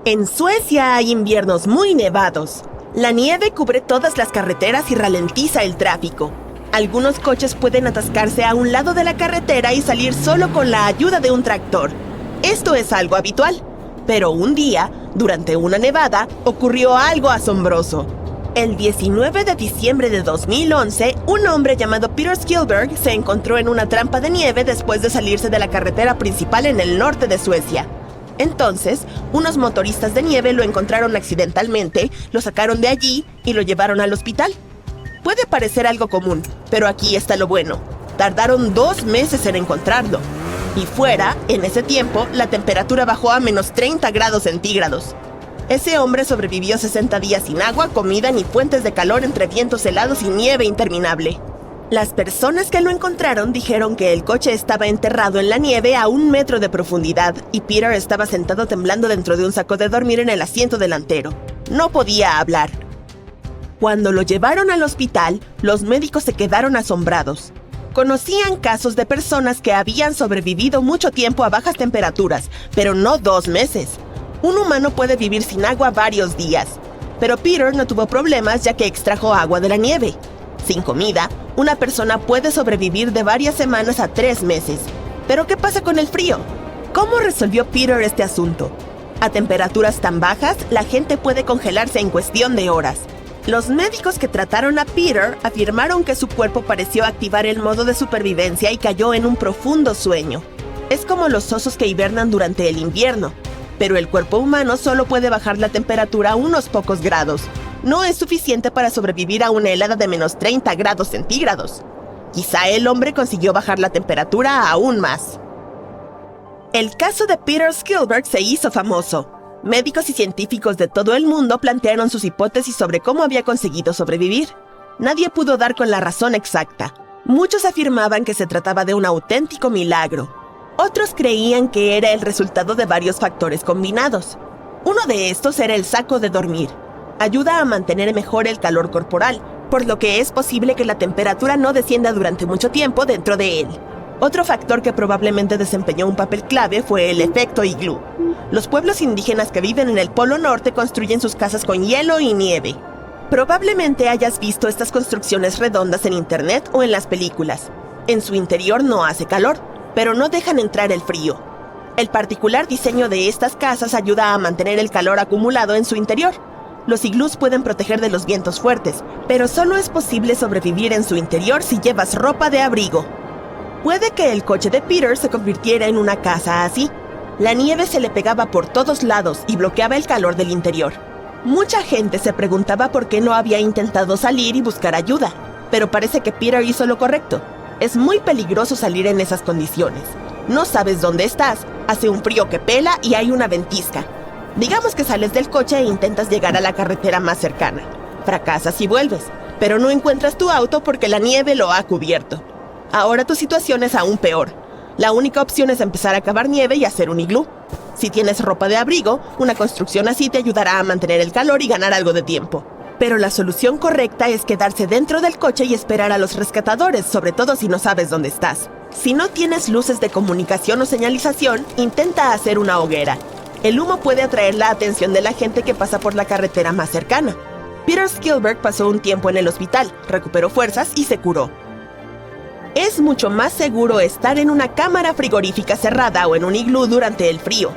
En Suecia hay inviernos muy nevados. La nieve cubre todas las carreteras y ralentiza el tráfico. Algunos coches pueden atascarse a un lado de la carretera y salir solo con la ayuda de un tractor. Esto es algo habitual. Pero un día, durante una nevada, ocurrió algo asombroso. El 19 de diciembre de 2011, un hombre llamado Peter Skillberg se encontró en una trampa de nieve después de salirse de la carretera principal en el norte de Suecia. Entonces, unos motoristas de nieve lo encontraron accidentalmente, lo sacaron de allí y lo llevaron al hospital. Puede parecer algo común, pero aquí está lo bueno. Tardaron 2 meses en encontrarlo. Y fuera, en ese tiempo, la temperatura bajó a menos 30 grados centígrados. Ese hombre sobrevivió 60 días sin agua, comida ni fuentes de calor entre vientos helados y nieve interminable. Las personas que lo encontraron dijeron que el coche estaba enterrado en la nieve a 1 metro de profundidad y Peter estaba sentado temblando dentro de un saco de dormir en el asiento delantero. No podía hablar. Cuando lo llevaron al hospital, los médicos se quedaron asombrados. Conocían casos de personas que habían sobrevivido mucho tiempo a bajas temperaturas, pero no 2 meses. Un humano puede vivir sin agua varios días, pero Peter no tuvo problemas ya que extrajo agua de la nieve. Sin comida, una persona puede sobrevivir de varias semanas a 3 meses. ¿Pero qué pasa con el frío? ¿Cómo resolvió Peter este asunto? A temperaturas tan bajas, la gente puede congelarse en cuestión de horas. Los médicos que trataron a Peter afirmaron que su cuerpo pareció activar el modo de supervivencia y cayó en un profundo sueño. Es como los osos que hibernan durante el invierno, pero el cuerpo humano solo puede bajar la temperatura a unos pocos grados. No es suficiente para sobrevivir a una helada de menos 30 grados centígrados. Quizá el hombre consiguió bajar la temperatura aún más. El caso de Peter Skillberg se hizo famoso. Médicos y científicos de todo el mundo plantearon sus hipótesis sobre cómo había conseguido sobrevivir. Nadie pudo dar con la razón exacta. Muchos afirmaban que se trataba de un auténtico milagro. Otros creían que era el resultado de varios factores combinados. Uno de estos era el saco de dormir. Ayuda a mantener mejor el calor corporal, por lo que es posible que la temperatura no descienda durante mucho tiempo dentro de él. Otro factor que probablemente desempeñó un papel clave fue el efecto iglú. Los pueblos indígenas que viven en el Polo Norte construyen sus casas con hielo y nieve. Probablemente hayas visto estas construcciones redondas en internet o en las películas. En su interior no hace calor, pero no dejan entrar el frío. El particular diseño de estas casas ayuda a mantener el calor acumulado en su interior. Los iglús pueden proteger de los vientos fuertes, pero solo es posible sobrevivir en su interior si llevas ropa de abrigo. Puede que el coche de Peter se convirtiera en una casa así. La nieve se le pegaba por todos lados y bloqueaba el calor del interior. Mucha gente se preguntaba por qué no había intentado salir y buscar ayuda, pero parece que Peter hizo lo correcto. Es muy peligroso salir en esas condiciones. No sabes dónde estás, hace un frío que pela y hay una ventisca. Digamos que sales del coche e intentas llegar a la carretera más cercana. Fracasas y vuelves, pero no encuentras tu auto porque la nieve lo ha cubierto. Ahora tu situación es aún peor. La única opción es empezar a cavar nieve y hacer un iglú. Si tienes ropa de abrigo, una construcción así te ayudará a mantener el calor y ganar algo de tiempo. Pero la solución correcta es quedarse dentro del coche y esperar a los rescatadores, sobre todo si no sabes dónde estás. Si no tienes luces de comunicación o señalización, intenta hacer una hoguera. El humo puede atraer la atención de la gente que pasa por la carretera más cercana. Peter Skillberg pasó un tiempo en el hospital, recuperó fuerzas y se curó. Es mucho más seguro estar en una cámara frigorífica cerrada o en un iglú durante el frío.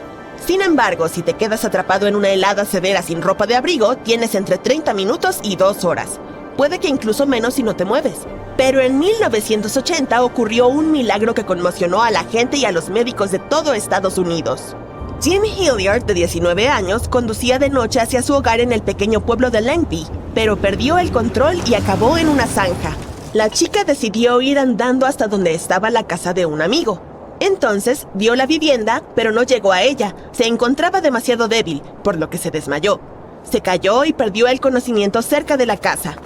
Sin embargo, si te quedas atrapado en una helada severa sin ropa de abrigo, tienes entre 30 minutos y 2 horas. Puede que incluso menos si no te mueves. Pero en 1980 ocurrió un milagro que conmocionó a la gente y a los médicos de todo Estados Unidos. Jim Hilliard, de 19 años, conducía de noche hacia su hogar en el pequeño pueblo de Langby, pero perdió el control y acabó en una zanja. La chica decidió ir andando hasta donde estaba la casa de un amigo. Entonces, vio la vivienda, pero no llegó a ella. Se encontraba demasiado débil, por lo que se desmayó. Se cayó y perdió el conocimiento cerca de la casa.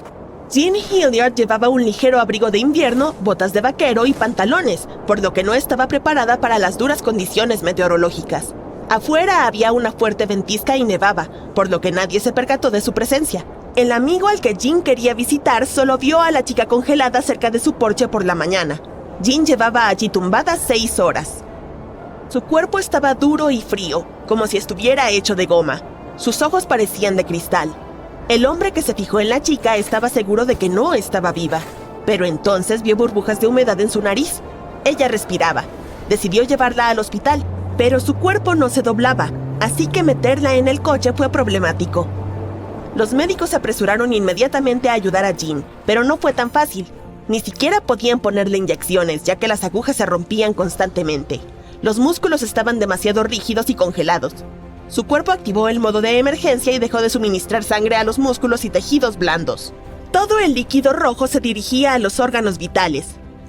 Jean Hilliard llevaba un ligero abrigo de invierno, botas de vaquero y pantalones, por lo que no estaba preparada para las duras condiciones meteorológicas. Afuera había una fuerte ventisca y nevaba, por lo que nadie se percató de su presencia. El amigo al que Jean quería visitar solo vio a la chica congelada cerca de su porche por la mañana. Jean llevaba allí tumbada 6 horas. Su cuerpo estaba duro y frío, como si estuviera hecho de goma. Sus ojos parecían de cristal. El hombre que se fijó en la chica estaba seguro de que no estaba viva, pero entonces vio burbujas de humedad en su nariz. Ella respiraba. Decidió llevarla al hospital, pero su cuerpo no se doblaba, así que meterla en el coche fue problemático. Los médicos se apresuraron inmediatamente a ayudar a Jean, pero no fue tan fácil. Ni siquiera podían ponerle inyecciones, ya que las agujas se rompían constantemente. Los músculos estaban demasiado rígidos y congelados. Su cuerpo activó el modo de emergencia y dejó de suministrar sangre a los músculos y tejidos blandos. Todo el líquido rojo se dirigía a los órganos vitales.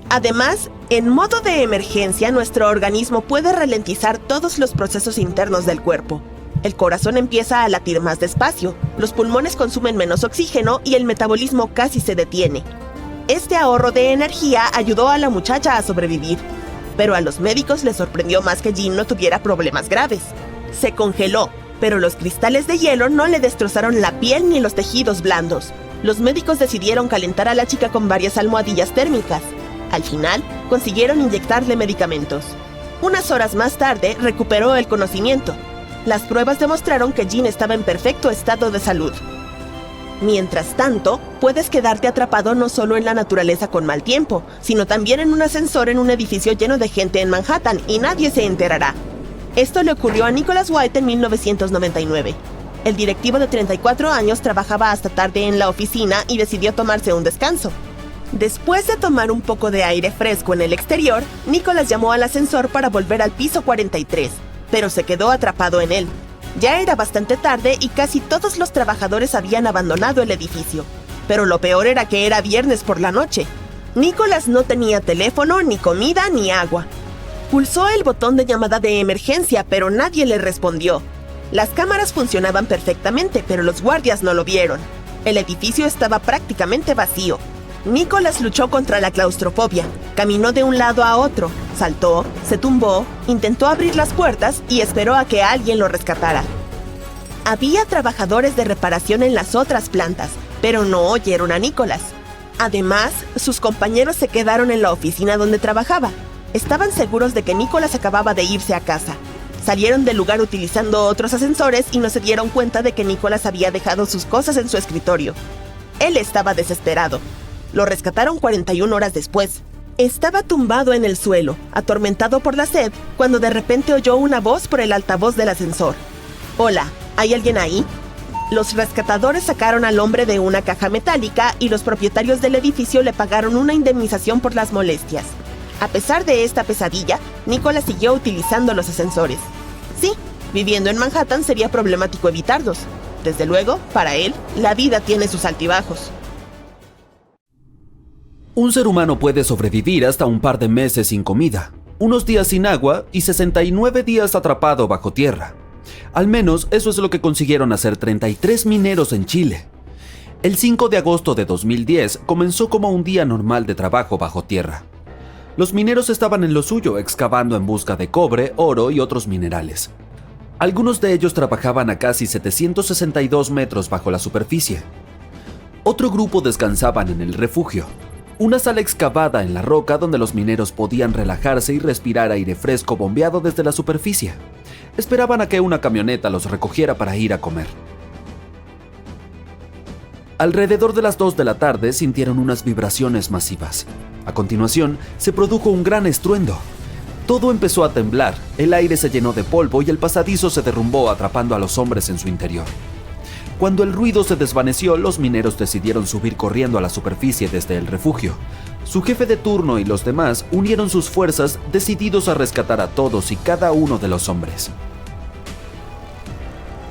Además, en modo de emergencia, nuestro organismo puede ralentizar todos los procesos internos del cuerpo. El corazón empieza a latir más despacio, los pulmones consumen menos oxígeno y el metabolismo casi se detiene. Este ahorro de energía ayudó a la muchacha a sobrevivir, pero a los médicos les sorprendió más que Jean no tuviera problemas graves. Se congeló, pero los cristales de hielo no le destrozaron la piel ni los tejidos blandos. Los médicos decidieron calentar a la chica con varias almohadillas térmicas. Al final, consiguieron inyectarle medicamentos. Unas horas más tarde, recuperó el conocimiento. Las pruebas demostraron que Jean estaba en perfecto estado de salud. Mientras tanto, puedes quedarte atrapado no solo en la naturaleza con mal tiempo, sino también en un ascensor en un edificio lleno de gente en Manhattan y nadie se enterará. Esto le ocurrió a Nicholas White en 1999. El directivo de 34 años trabajaba hasta tarde en la oficina y decidió tomarse un descanso. Después de tomar un poco de aire fresco en el exterior, Nicholas llamó al ascensor para volver al piso 43, pero se quedó atrapado en él. Ya era bastante tarde y casi todos los trabajadores habían abandonado el edificio. Pero lo peor era que era viernes por la noche. Nicholas no tenía teléfono, ni comida, ni agua. Pulsó el botón de llamada de emergencia, pero nadie le respondió. Las cámaras funcionaban perfectamente, pero los guardias no lo vieron. El edificio estaba prácticamente vacío. Nicholas luchó contra la claustrofobia. Caminó de un lado a otro, saltó, se tumbó, intentó abrir las puertas y esperó a que alguien lo rescatara. Había trabajadores de reparación en las otras plantas, pero no oyeron a Nicholas. Además, sus compañeros se quedaron en la oficina donde trabajaba. Estaban seguros de que Nicholas acababa de irse a casa. Salieron del lugar utilizando otros ascensores y no se dieron cuenta de que Nicholas había dejado sus cosas en su escritorio. Él estaba desesperado. Lo rescataron 41 horas después. Estaba tumbado en el suelo, atormentado por la sed, cuando de repente oyó una voz por el altavoz del ascensor. «Hola, ¿hay alguien ahí?» Los rescatadores sacaron al hombre de una caja metálica y los propietarios del edificio le pagaron una indemnización por las molestias. A pesar de esta pesadilla, Nicholas siguió utilizando los ascensores. Sí, viviendo en Manhattan sería problemático evitarlos. Desde luego, para él, la vida tiene sus altibajos. Un ser humano puede sobrevivir hasta un par de meses sin comida, unos días sin agua y 69 días atrapado bajo tierra. Al menos eso es lo que consiguieron hacer 33 mineros en Chile. El 5 de agosto de 2010 comenzó como un día normal de trabajo bajo tierra. Los mineros estaban en lo suyo, excavando en busca de cobre, oro y otros minerales. Algunos de ellos trabajaban a casi 762 metros bajo la superficie. Otro grupo descansaban en el refugio, una sala excavada en la roca donde los mineros podían relajarse y respirar aire fresco bombeado desde la superficie. Esperaban a que una camioneta los recogiera para ir a comer. Alrededor de las 2 de la tarde sintieron unas vibraciones masivas. A continuación, se produjo un gran estruendo. Todo empezó a temblar, el aire se llenó de polvo y el pasadizo se derrumbó atrapando a los hombres en su interior. Cuando el ruido se desvaneció, los mineros decidieron subir corriendo a la superficie desde el refugio. Su jefe de turno y los demás unieron sus fuerzas, decididos a rescatar a todos y cada uno de los hombres.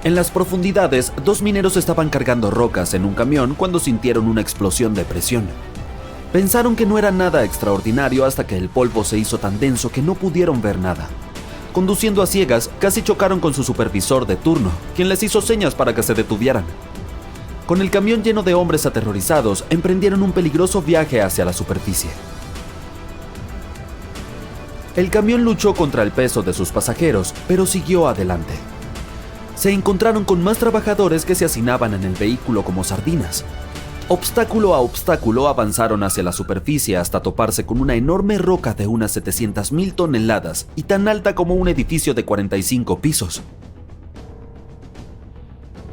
En las profundidades, 2 mineros estaban cargando rocas en un camión cuando sintieron una explosión de presión. Pensaron que no era nada extraordinario hasta que el polvo se hizo tan denso que no pudieron ver nada. Conduciendo a ciegas, casi chocaron con su supervisor de turno, quien les hizo señas para que se detuvieran. Con el camión lleno de hombres aterrorizados, emprendieron un peligroso viaje hacia la superficie. El camión luchó contra el peso de sus pasajeros, pero siguió adelante. Se encontraron con más trabajadores que se hacinaban en el vehículo como sardinas. Obstáculo a obstáculo avanzaron hacia la superficie hasta toparse con una enorme roca de unas 700,000 toneladas y tan alta como un edificio de 45 pisos.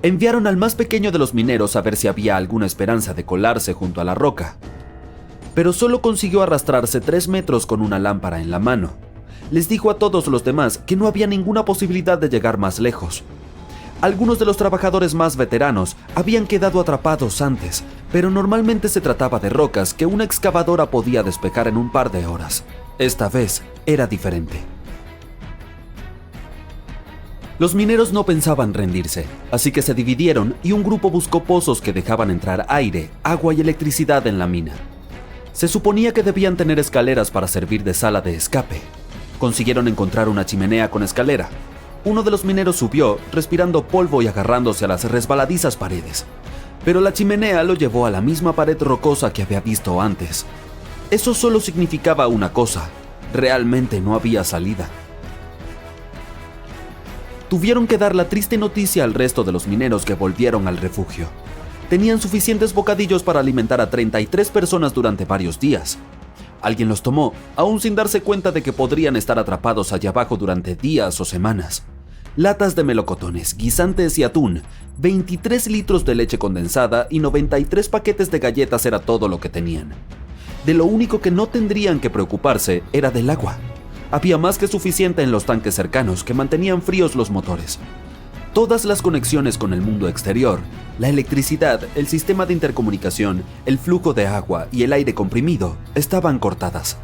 Enviaron al más pequeño de los mineros a ver si había alguna esperanza de colarse junto a la roca, pero solo consiguió arrastrarse 3 metros con una lámpara en la mano. Les dijo a todos los demás que no había ninguna posibilidad de llegar más lejos. Algunos de los trabajadores más veteranos habían quedado atrapados antes, pero normalmente se trataba de rocas que una excavadora podía despejar en un par de horas. Esta vez era diferente. Los mineros no pensaban rendirse, así que se dividieron y un grupo buscó pozos que dejaban entrar aire, agua y electricidad en la mina. Se suponía que debían tener escaleras para servir de sala de escape. Consiguieron encontrar una chimenea con escalera. Uno de los mineros subió, respirando polvo y agarrándose a las resbaladizas paredes. Pero la chimenea lo llevó a la misma pared rocosa que había visto antes. Eso solo significaba una cosa: realmente no había salida. Tuvieron que dar la triste noticia al resto de los mineros que volvieron al refugio. Tenían suficientes bocadillos para alimentar a 33 personas durante varios días. Alguien los tomó, aún sin darse cuenta de que podrían estar atrapados allá abajo durante días o semanas. Latas de melocotones, guisantes y atún, 23 litros de leche condensada y 93 paquetes de galletas era todo lo que tenían. De lo único que no tendrían que preocuparse era del agua. Había más que suficiente en los tanques cercanos que mantenían fríos los motores. Todas las conexiones con el mundo exterior, la electricidad, el sistema de intercomunicación, el flujo de agua y el aire comprimido estaban cortadas.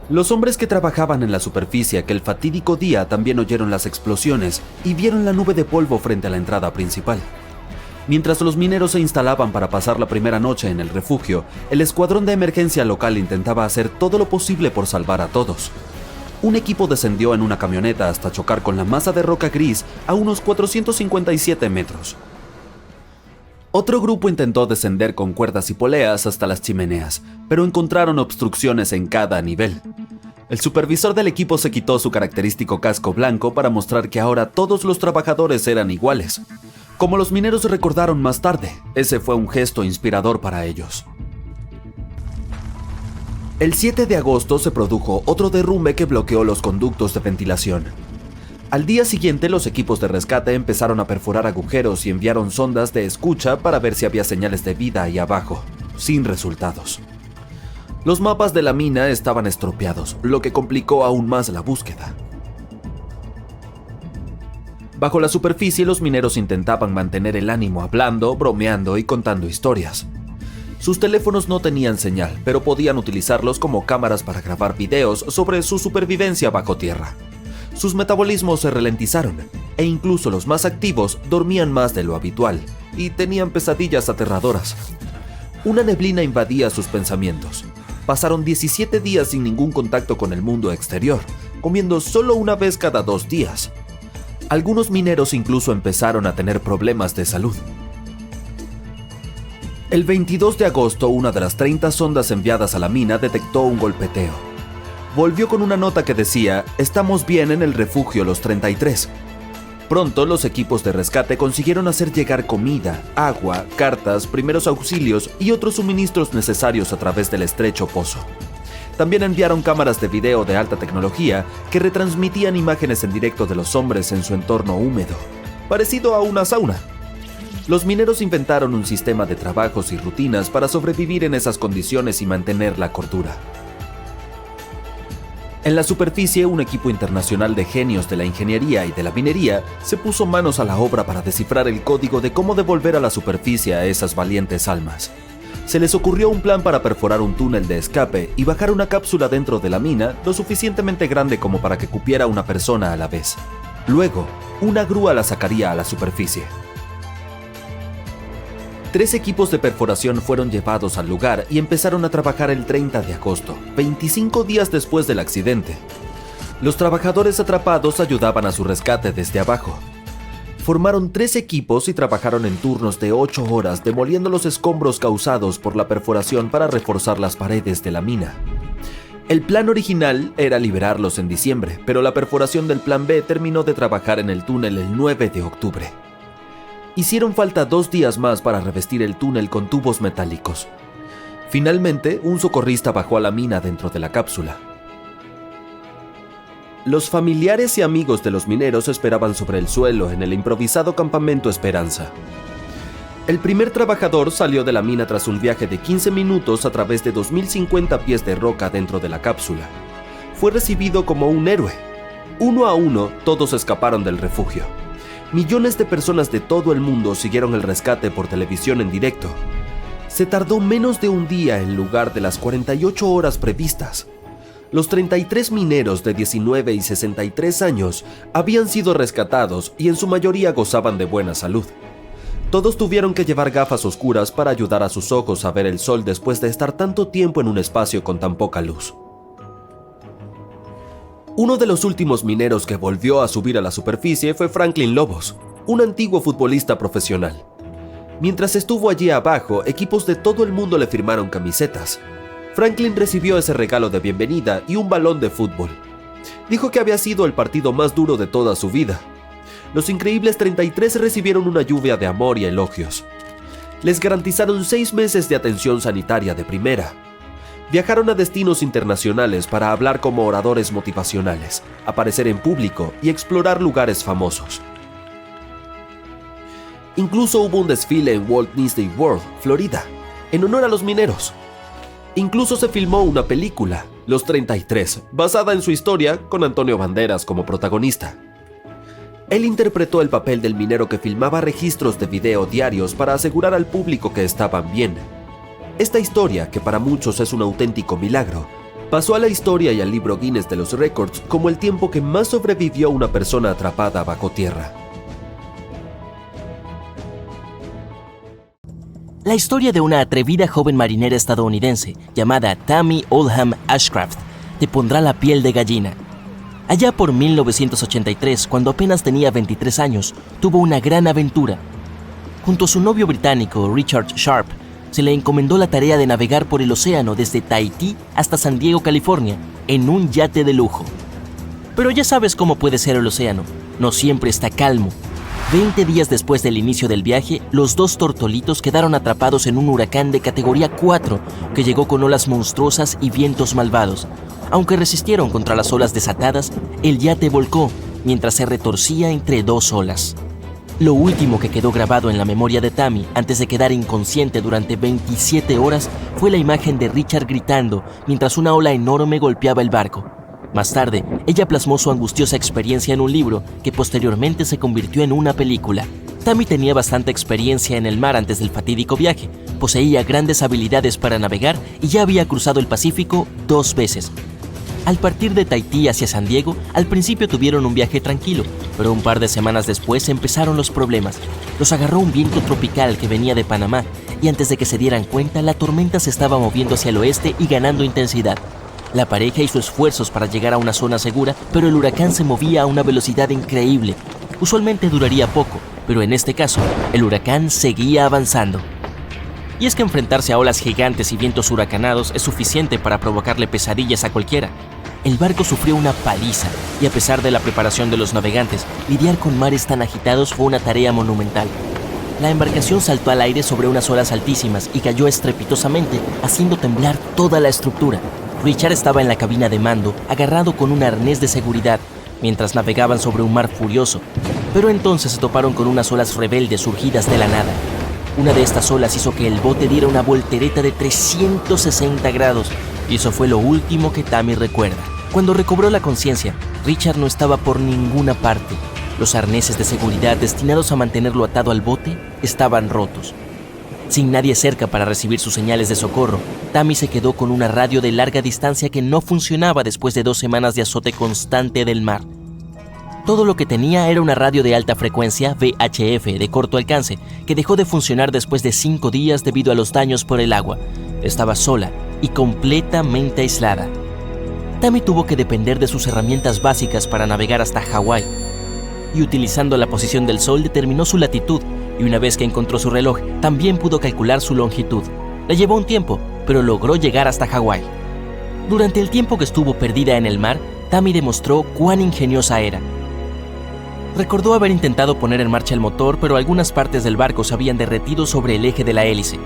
Los hombres que trabajaban en la superficie aquel fatídico día también oyeron las explosiones y vieron la nube de polvo frente a la entrada principal. Mientras los mineros se instalaban para pasar la primera noche en el refugio, el escuadrón de emergencia local intentaba hacer todo lo posible por salvar a todos. Un equipo descendió en una camioneta hasta chocar con la masa de roca gris a unos 457 metros. Otro grupo intentó descender con cuerdas y poleas hasta las chimeneas, pero encontraron obstrucciones en cada nivel. El supervisor del equipo se quitó su característico casco blanco para mostrar que ahora todos los trabajadores eran iguales. Como los mineros recordaron más tarde, ese fue un gesto inspirador para ellos. El 7 de agosto se produjo otro derrumbe que bloqueó los conductos de ventilación. Al día siguiente, los equipos de rescate empezaron a perforar agujeros y enviaron sondas de escucha para ver si había señales de vida ahí abajo, sin resultados. Los mapas de la mina estaban estropeados, lo que complicó aún más la búsqueda. Bajo la superficie, los mineros intentaban mantener el ánimo hablando, bromeando y contando historias. Sus teléfonos no tenían señal, pero podían utilizarlos como cámaras para grabar videos sobre su supervivencia bajo tierra. Sus metabolismos se ralentizaron, e incluso los más activos dormían más de lo habitual, y tenían pesadillas aterradoras. Una neblina invadía sus pensamientos. Pasaron 17 días sin ningún contacto con el mundo exterior, comiendo solo una vez cada 2 días. Algunos mineros incluso empezaron a tener problemas de salud. El 22 de agosto, una de las 30 sondas enviadas a la mina detectó un golpeteo. Volvió con una nota que decía: "Estamos bien en el refugio los 33". Pronto, los equipos de rescate consiguieron hacer llegar comida, agua, cartas, primeros auxilios y otros suministros necesarios a través del estrecho pozo. También enviaron cámaras de video de alta tecnología que retransmitían imágenes en directo de los hombres en su entorno húmedo, parecido a una sauna. Los mineros inventaron un sistema de trabajos y rutinas para sobrevivir en esas condiciones y mantener la cordura. En la superficie, un equipo internacional de genios de la ingeniería y de la minería se puso manos a la obra para descifrar el código de cómo devolver a la superficie a esas valientes almas. Se les ocurrió un plan para perforar un túnel de escape y bajar una cápsula dentro de la mina lo suficientemente grande como para que cupiera una persona a la vez. Luego, una grúa la sacaría a la superficie. 3 equipos de perforación fueron llevados al lugar y empezaron a trabajar el 30 de agosto, 25 días después del accidente. Los trabajadores atrapados ayudaban a su rescate desde abajo. Formaron 3 equipos y trabajaron en turnos de 8 horas demoliendo los escombros causados por la perforación para reforzar las paredes de la mina. El plan original era liberarlos en diciembre, pero la perforación del plan B terminó de trabajar en el túnel el 9 de octubre. Hicieron falta 2 días más para revestir el túnel con tubos metálicos. Finalmente, un socorrista bajó a la mina dentro de la cápsula. Los familiares y amigos de los mineros esperaban sobre el suelo en el improvisado campamento Esperanza. El primer trabajador salió de la mina tras un viaje de 15 minutos a través de 2050 pies de roca dentro de la cápsula. Fue recibido como un héroe. Uno a uno, todos escaparon del refugio. Millones de personas de todo el mundo siguieron el rescate por televisión en directo. Se tardó menos de un día en lugar de las 48 horas previstas. Los 33 mineros de 19 y 63 años habían sido rescatados y en su mayoría gozaban de buena salud. Todos tuvieron que llevar gafas oscuras para ayudar a sus ojos a ver el sol después de estar tanto tiempo en un espacio con tan poca luz. Uno de los últimos mineros que volvió a subir a la superficie fue Franklin Lobos, un antiguo futbolista profesional. Mientras estuvo allí abajo, equipos de todo el mundo le firmaron camisetas. Franklin recibió ese regalo de bienvenida y un balón de fútbol. Dijo que había sido el partido más duro de toda su vida. Los increíbles 33 recibieron una lluvia de amor y elogios. Les garantizaron 6 meses de atención sanitaria de primera. Viajaron a destinos internacionales para hablar como oradores motivacionales, aparecer en público y explorar lugares famosos. Incluso hubo un desfile en Walt Disney World, Florida, en honor a los mineros. Incluso se filmó una película, Los 33, basada en su historia con Antonio Banderas como protagonista. Él interpretó el papel del minero que filmaba registros de video diarios para asegurar al público que estaban bien. Esta historia, que para muchos es un auténtico milagro, pasó a la historia y al libro Guinness de los Récords como el tiempo que más sobrevivió una persona atrapada bajo tierra. La historia de una atrevida joven marinera estadounidense llamada Tammy Oldham Ashcraft te pondrá la piel de gallina. Allá por 1983, cuando apenas tenía 23 años, tuvo una gran aventura. Junto a su novio británico, Richard Sharp, se le encomendó la tarea de navegar por el océano desde Tahití hasta San Diego, California, en un yate de lujo. Pero ya sabes cómo puede ser el océano, no siempre está calmo. 20 días después del inicio del viaje, los dos tortolitos quedaron atrapados en un huracán de categoría 4 que llegó con olas monstruosas y vientos malvados. Aunque resistieron contra las olas desatadas, el yate volcó mientras se retorcía entre dos olas. Lo último que quedó grabado en la memoria de Tammy antes de quedar inconsciente durante 27 horas fue la imagen de Richard gritando mientras una ola enorme golpeaba el barco. Más tarde, ella plasmó su angustiosa experiencia en un libro que posteriormente se convirtió en una película. Tammy tenía bastante experiencia en el mar antes del fatídico viaje, poseía grandes habilidades para navegar y ya había cruzado el Pacífico 2 veces. Al partir de Tahití hacia San Diego, al principio tuvieron un viaje tranquilo, pero un par de semanas después empezaron los problemas. Los agarró un viento tropical que venía de Panamá y antes de que se dieran cuenta, la tormenta se estaba moviendo hacia el oeste y ganando intensidad. La pareja hizo esfuerzos para llegar a una zona segura, pero el huracán se movía a una velocidad increíble. Usualmente duraría poco, pero en este caso, el huracán seguía avanzando. Y es que enfrentarse a olas gigantes y vientos huracanados es suficiente para provocarle pesadillas a cualquiera. El barco sufrió una paliza, y a pesar de la preparación de los navegantes, lidiar con mares tan agitados fue una tarea monumental. La embarcación saltó al aire sobre unas olas altísimas y cayó estrepitosamente, haciendo temblar toda la estructura. Richard estaba en la cabina de mando, agarrado con un arnés de seguridad, mientras navegaban sobre un mar furioso. Pero entonces se toparon con unas olas rebeldes surgidas de la nada. Una de estas olas hizo que el bote diera una voltereta de 360 grados, y eso fue lo último que Tammy recuerda. Cuando recobró la conciencia, Richard no estaba por ninguna parte. Los arneses de seguridad destinados a mantenerlo atado al bote estaban rotos. Sin nadie cerca para recibir sus señales de socorro, Tammy se quedó con una radio de larga distancia que no funcionaba después de 2 semanas de azote constante del mar. Todo lo que tenía era una radio de alta frecuencia VHF de corto alcance que dejó de funcionar después de 5 días debido a los daños por el agua. Estaba sola y completamente aislada. Tammy tuvo que depender de sus herramientas básicas para navegar hasta Hawái. Y utilizando la posición del sol determinó su latitud, y una vez que encontró su reloj, también pudo calcular su longitud. Le llevó un tiempo, pero logró llegar hasta Hawái. Durante el tiempo que estuvo perdida en el mar, Tammy demostró cuán ingeniosa era. Recordó haber intentado poner en marcha el motor, pero algunas partes del barco se habían derretido sobre el eje de la hélice.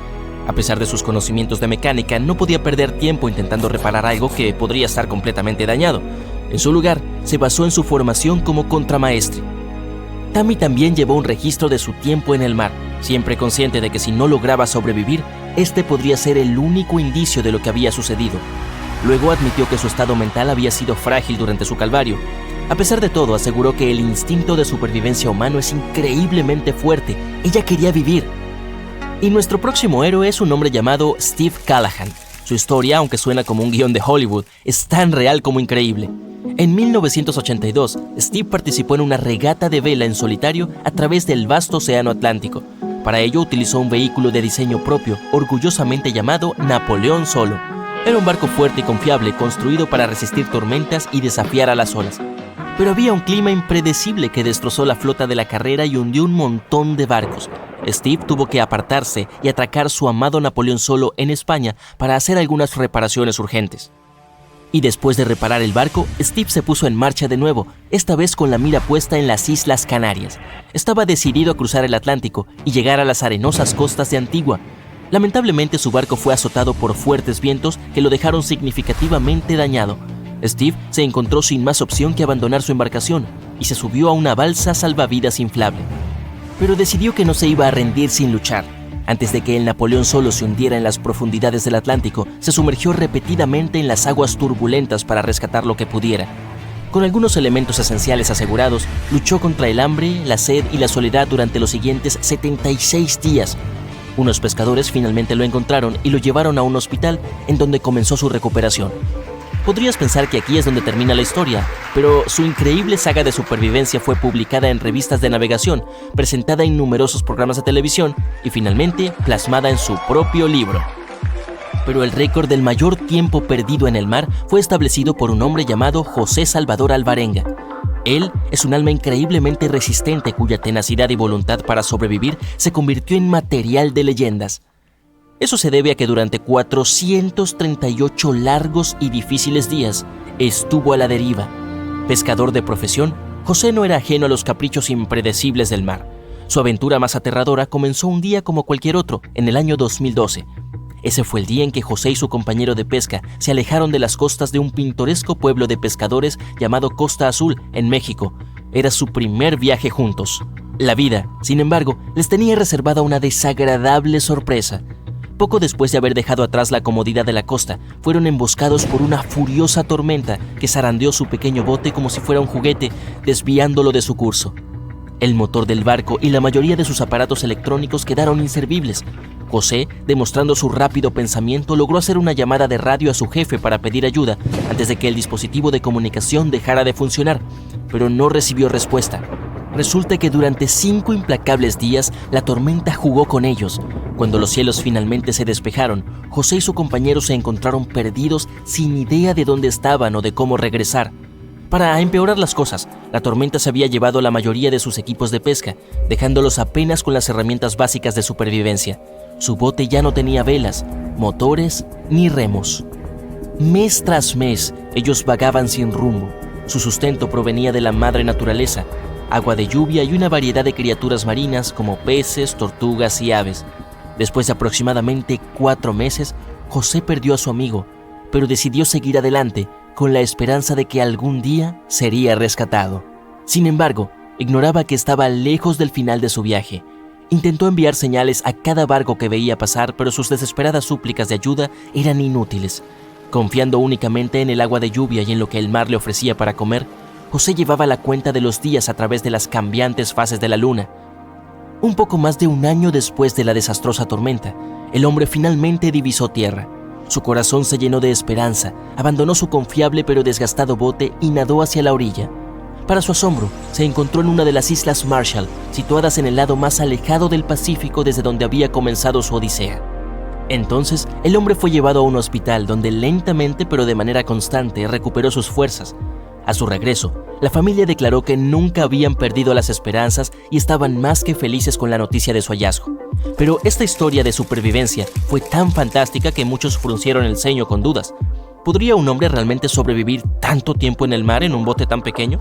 A pesar de sus conocimientos de mecánica, no podía perder tiempo intentando reparar algo que podría estar completamente dañado. En su lugar, se basó en su formación como contramaestre. Tammy también llevó un registro de su tiempo en el mar, siempre consciente de que si no lograba sobrevivir, este podría ser el único indicio de lo que había sucedido. Luego admitió que su estado mental había sido frágil durante su calvario. A pesar de todo, aseguró que el instinto de supervivencia humano es increíblemente fuerte. Ella quería vivir. Y nuestro próximo héroe es un hombre llamado Steve Callahan. Su historia, aunque suena como un guión de Hollywood, es tan real como increíble. En 1982, Steve participó en una regata de vela en solitario a través del vasto océano Atlántico. Para ello utilizó un vehículo de diseño propio, orgullosamente llamado Napoleón Solo. Era un barco fuerte y confiable, construido para resistir tormentas y desafiar a las olas. Pero había un clima impredecible que destrozó la flota de la carrera y hundió un montón de barcos. Steve tuvo que apartarse y atracar su amado Napoleón Solo en España para hacer algunas reparaciones urgentes. Y después de reparar el barco, Steve se puso en marcha de nuevo, esta vez con la mira puesta en las Islas Canarias. Estaba decidido a cruzar el Atlántico y llegar a las arenosas costas de Antigua. Lamentablemente su barco fue azotado por fuertes vientos que lo dejaron significativamente dañado. Steve se encontró sin más opción que abandonar su embarcación y se subió a una balsa salvavidas inflable. Pero decidió que no se iba a rendir sin luchar. Antes de que el Napoleón Solo se hundiera en las profundidades del Atlántico, se sumergió repetidamente en las aguas turbulentas para rescatar lo que pudiera. Con algunos elementos esenciales asegurados, luchó contra el hambre, la sed y la soledad durante los siguientes 76 días. Unos pescadores finalmente lo encontraron y lo llevaron a un hospital en donde comenzó su recuperación. Podrías pensar que aquí es donde termina la historia, pero su increíble saga de supervivencia fue publicada en revistas de navegación, presentada en numerosos programas de televisión y finalmente plasmada en su propio libro. Pero el récord del mayor tiempo perdido en el mar fue establecido por un hombre llamado José Salvador Alvarenga. Él es un alma increíblemente resistente cuya tenacidad y voluntad para sobrevivir se convirtió en material de leyendas. Eso se debe a que durante 438 largos y difíciles días estuvo a la deriva. Pescador de profesión, José no era ajeno a los caprichos impredecibles del mar. Su aventura más aterradora comenzó un día como cualquier otro, en el año 2012. Ese fue el día en que José y su compañero de pesca se alejaron de las costas de un pintoresco pueblo de pescadores llamado Costa Azul, en México. Era su primer viaje juntos. La vida, sin embargo, les tenía reservada una desagradable sorpresa. Poco después de haber dejado atrás la comodidad de la costa, fueron emboscados por una furiosa tormenta que zarandeó su pequeño bote como si fuera un juguete, desviándolo de su curso. El motor del barco y la mayoría de sus aparatos electrónicos quedaron inservibles. José, demostrando su rápido pensamiento, logró hacer una llamada de radio a su jefe para pedir ayuda antes de que el dispositivo de comunicación dejara de funcionar, pero no recibió respuesta. Resulta que durante 5 implacables días la tormenta jugó con ellos. Cuando los cielos finalmente se despejaron, José y su compañero se encontraron perdidos sin idea de dónde estaban o de cómo regresar. Para empeorar las cosas, la tormenta se había llevado la mayoría de sus equipos de pesca, dejándolos apenas con las herramientas básicas de supervivencia. Su bote ya no tenía velas, motores ni remos. Mes tras mes, ellos vagaban sin rumbo. Su sustento provenía de la madre naturaleza, agua de lluvia y una variedad de criaturas marinas como peces, tortugas y aves. Después de aproximadamente 4 meses, José perdió a su amigo, pero decidió seguir adelante con la esperanza de que algún día sería rescatado. Sin embargo, ignoraba que estaba lejos del final de su viaje. Intentó enviar señales a cada barco que veía pasar, pero sus desesperadas súplicas de ayuda eran inútiles. Confiando únicamente en el agua de lluvia y en lo que el mar le ofrecía para comer, José llevaba la cuenta de los días a través de las cambiantes fases de la luna. Un poco más de un año después de la desastrosa tormenta, el hombre finalmente divisó tierra. Su corazón se llenó de esperanza, abandonó su confiable pero desgastado bote y nadó hacia la orilla. Para su asombro, se encontró en una de las Islas Marshall, situadas en el lado más alejado del Pacífico desde donde había comenzado su odisea. Entonces, el hombre fue llevado a un hospital donde lentamente pero de manera constante recuperó sus fuerzas. A su regreso, la familia declaró que nunca habían perdido las esperanzas y estaban más que felices con la noticia de su hallazgo. Pero esta historia de supervivencia fue tan fantástica que muchos fruncieron el ceño con dudas. ¿Podría un hombre realmente sobrevivir tanto tiempo en el mar en un bote tan pequeño?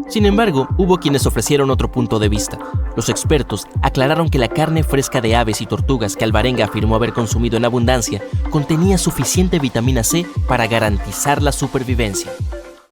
Sin embargo, hubo quienes ofrecieron otro punto de vista. Los expertos aclararon que la carne fresca de aves y tortugas que Alvarenga afirmó haber consumido en abundancia contenía suficiente vitamina C para garantizar la supervivencia.